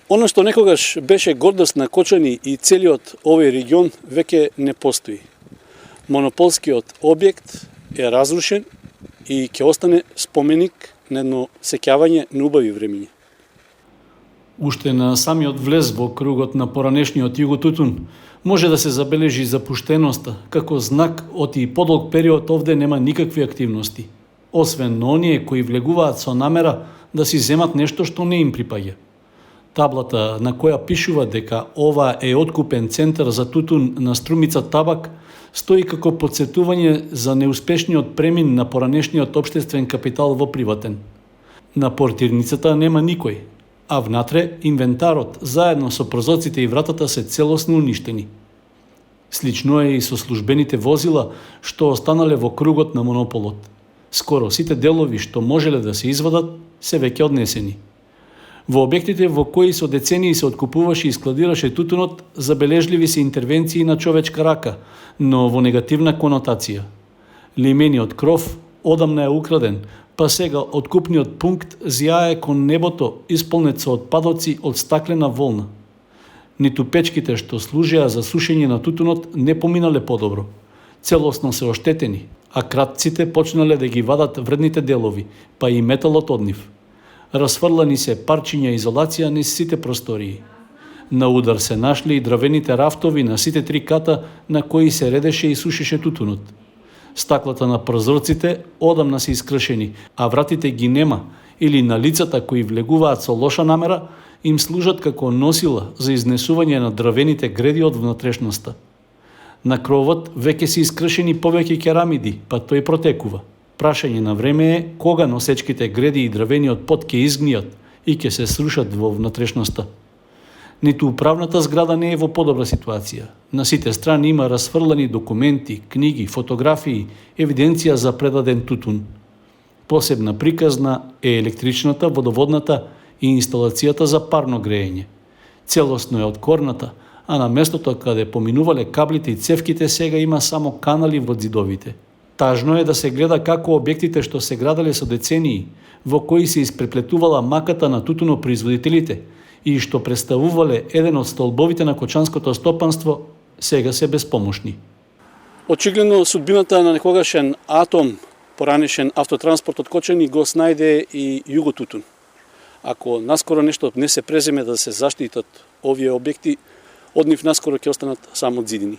Оно што некогаш беше гордост на Кочани и целиот овој регион веќе не постои. Монополскиот објект е разрушен и ќе остане споменик на едно сеќавање на убави времиња. Уште на самиот влез во кругот на поранешниот Југотутун може да се забележи запуштеноста, како знак од и подолг период овде нема никакви активности, освен на оние кои влегуваат со намера да си земат нешто што не им припаѓа. Таблата на која пишува дека ова е откупен центар за тутун на Струмица табак стои како потсетување за неуспешниот премин на поранешниот општествен капитал во приватен. На портирницата нема никој, а внатре инвентарот заедно со прозорците и вратата се целосно уништени. Слично е и со службените возила што останале во кругот на монополот. Скоро сите делови што можеле да се извадат се веќе однесени. Во објектите во кои со децении се откупуваше и складираше тутунот, забележливи се интервенции на човечка рака, но во негативна конотација. Лимениот кров одамна е украден, па сега откупниот пункт зјае кон небото исполнет со отпадоци од стаклена волна. Ниту печките што служеа за сушење на тутунот не поминале подобро. Целосно се оштетени, а кратците почнале да ги вадат вредните делови, па и металот од нив. Расфрлани се парчиња изолација низ сите простории. На удар се нашли и дравените рафтови на сите три ката на кои се редеше и сушеше тутунот. Стаклата на прозорците одамна се искршени, а вратите ги нема, или на лицата кои влегуваат со лоша намера им служат како носила за изнесување на дравените греди од внатрешноста. На кровот веќе се искршени повеќе керамиди, па тој протекува. Прашање на време е кога носечките греди и дравениот пот ќе изгнијат и ќе се срушат во внатрешноста. Ниту управната зграда не е во подобра ситуација. На сите страни има расфрлани документи, книги, фотографии, евиденција за предаден тутун. Посебна приказна е електричната, водоводната и инсталацијата за парно греење. Целосно е откорната, а на местото каде поминувале каблите и цевките сега има само канали во ѕидовите. Тажно е да се гледа како објектите што се градале со децении, во кои се испреплетувала маката на тутунопроизводителите и што представувале еден од столбовите на кочанското стопанство, сега се безпомошни. Очигледно судбината на некогашен атом, поранешен автотранспорт од Кочани го снајде и Југотутун. Ако наскоро нешто не се преземе да се заштитат овие објекти, од нив наскоро ќе останат само ѕидини.